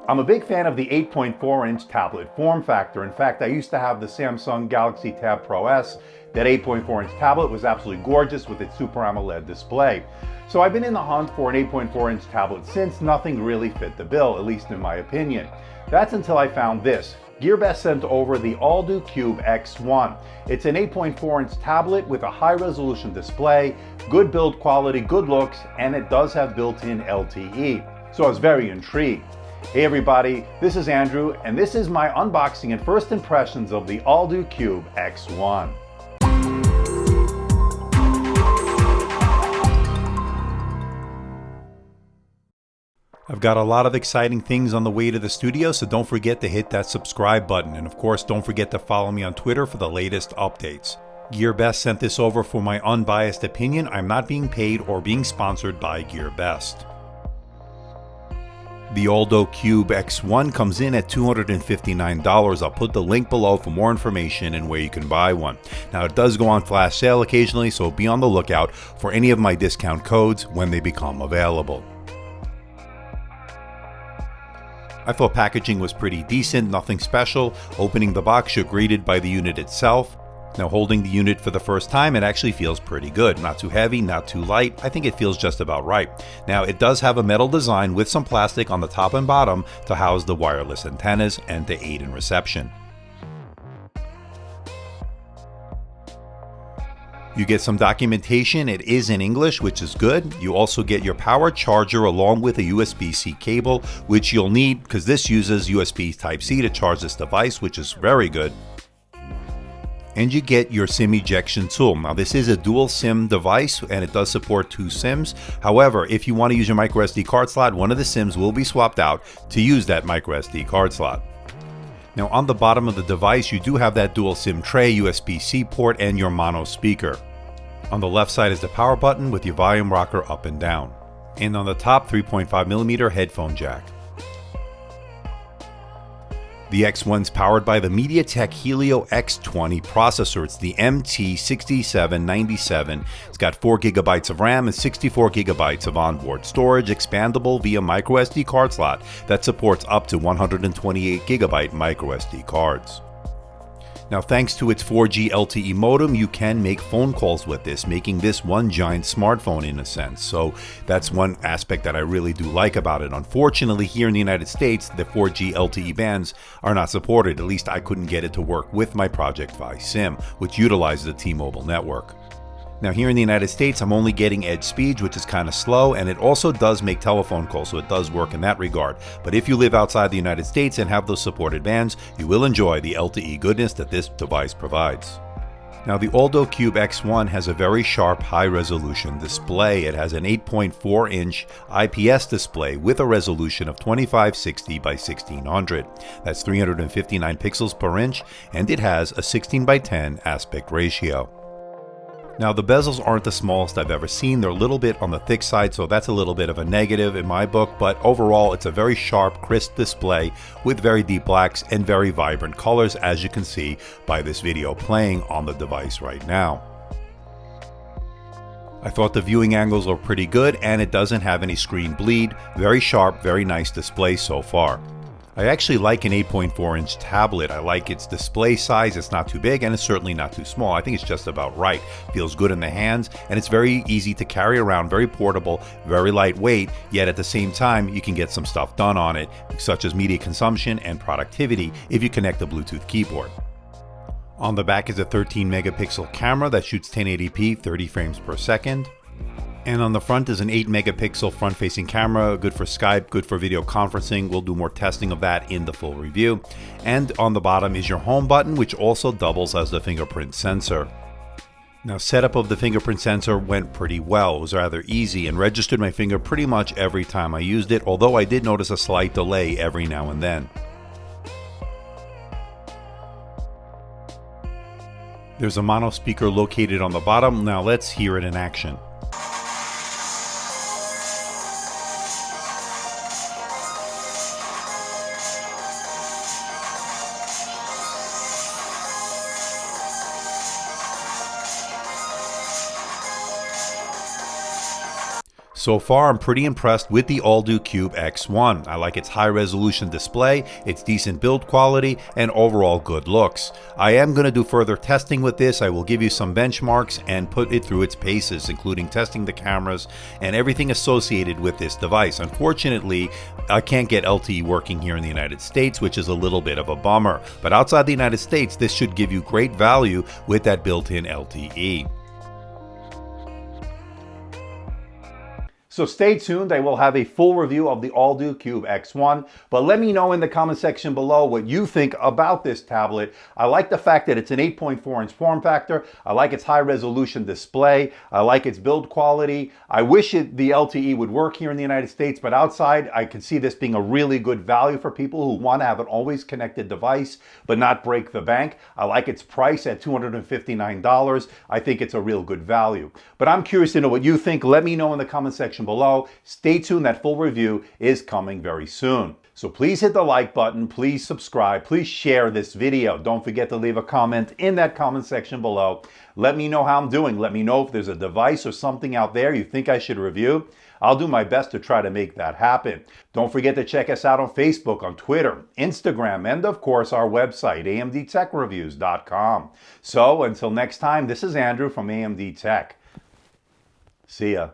I'm a big fan of the 8.4-inch tablet form factor. In fact, I used to have the Samsung Galaxy Tab Pro S. That 8.4-inch tablet was absolutely gorgeous with its Super AMOLED display. So I've been in the hunt for an 8.4-inch tablet since nothing really fit the bill, at least in my opinion. That's until I found this. GearBest sent over the Alldocube X1. It's an 8.4-inch tablet with a high-resolution display, good build quality, good looks, and it does have built-in LTE. So I was very intrigued. Hey everybody, this is Andrew, and this is my unboxing and first impressions of the Alldocube X1. I've got a lot of exciting things on the way to the studio, so don't forget to hit that subscribe button. And of course, don't forget to follow me on Twitter for the latest updates. GearBest sent this over for my unbiased opinion. I'm not being paid or being sponsored by GearBest. The Alldocube X1 comes in at $259. I'll put the link below for more information and where you can buy one. Now it does go on flash sale occasionally, so be on the lookout for any of my discount codes when they become available. I thought packaging was pretty decent, nothing special. Opening the box, you're greeted by the unit itself. Now holding the unit for the first time, it actually feels pretty good. Not too heavy, not too light. I think it feels just about right. Now it does have a metal design with some plastic on the top and bottom to house the wireless antennas and to aid in reception. You get some documentation. It is in English, which is good. You also get your power charger along with a USB-C cable, which you'll need because this uses USB Type-C to charge this device, which is very good. And you get your SIM ejection tool. Now this is a dual SIM device and it does support 2 SIMs. However, if you want to use your microSD card slot, one of the SIMs will be swapped out to use that microSD card slot. Now on the bottom of the device, you do have that dual SIM tray, USB-C port, and your mono speaker. On the left side is the power button with your volume rocker up and down. And on the top, 3.5mm headphone jack. The X1's powered by the MediaTek Helio X20 processor. It's the MT6797. It's got 4GB of RAM and 64GB of onboard storage, expandable via microSD card slot that supports up to 128GB microSD cards. Now thanks to its 4G LTE modem, you can make phone calls with this, making this one giant smartphone in a sense. So that's one aspect that I really do like about it. Unfortunately, here in the United States, the 4G LTE bands are not supported. At least I couldn't get it to work with my Project Fi SIM, which utilizes the T-Mobile network. Now here in the United States, I'm only getting edge speeds, which is kind of slow, and it also does make telephone calls, so it does work in that regard. But if you live outside the United States and have those supported bands, you will enjoy the LTE goodness that this device provides. Now the Alldocube X1 has a very sharp, high-resolution display. It has an 8.4-inch IPS display with a resolution of 2560 by 1600. That's 359 pixels per inch, and it has a 16:10 aspect ratio. Now the bezels aren't the smallest I've ever seen. They're a little bit on the thick side, so that's a little bit of a negative in my book, but overall it's a very sharp, crisp display with very deep blacks and very vibrant colors, as you can see by this video playing on the device right now. I thought the viewing angles are pretty good and it doesn't have any screen bleed. Very sharp, very nice display so far. I actually like an 8.4-inch tablet. I like its display size. It's not too big and it's certainly not too small. I think it's just about right. Feels good in the hands and it's very easy to carry around, very portable, very lightweight, yet at the same time you can get some stuff done on it, such as media consumption and productivity if you connect a Bluetooth keyboard. On the back is a 13 megapixel camera that shoots 1080p, 30 frames per second. And on the front is an 8 megapixel front-facing camera, good for Skype, good for video conferencing. We'll do more testing of that in the full review. And on the bottom is your home button, which also doubles as the fingerprint sensor. Now, setup of the fingerprint sensor went pretty well. It was rather easy and registered my finger pretty much every time I used it, although I did notice a slight delay every now and then. There's a mono speaker located on the bottom. Now let's hear it in action. So far, I'm pretty impressed with the Alldocube X1. I like its high-resolution display, its decent build quality, and overall good looks. I am going to do further testing with this. I will give you some benchmarks and put it through its paces, including testing the cameras and everything associated with this device. Unfortunately, I can't get LTE working here in the United States, which is a little bit of a bummer. But outside the United States, this should give you great value with that built-in LTE. So stay tuned, I will have a full review of the Alldocube X1, but let me know in the comment section below what you think about this tablet. I like the fact that it's an 8.4-inch form factor. I like its high resolution display. I like its build quality. I wish the LTE would work here in the United States, but outside I can see this being a really good value for people who want to have an always connected device but not break the bank. I like its price at $259. I think it's a real good value. But I'm curious to know what you think. Let me know in the comment section below. Stay tuned, that full review is coming very soon. So please hit the like button, please subscribe, please share this video. Don't forget to leave a comment in that comment section below. Let me know how I'm doing. Let me know if there's a device or something out there you think I should review. I'll do my best to try to make that happen. Don't forget to check us out on Facebook, on Twitter, Instagram, and of course our website, amdtechreviews.com. So until next time, this is Andrew from AMD Tech. See ya.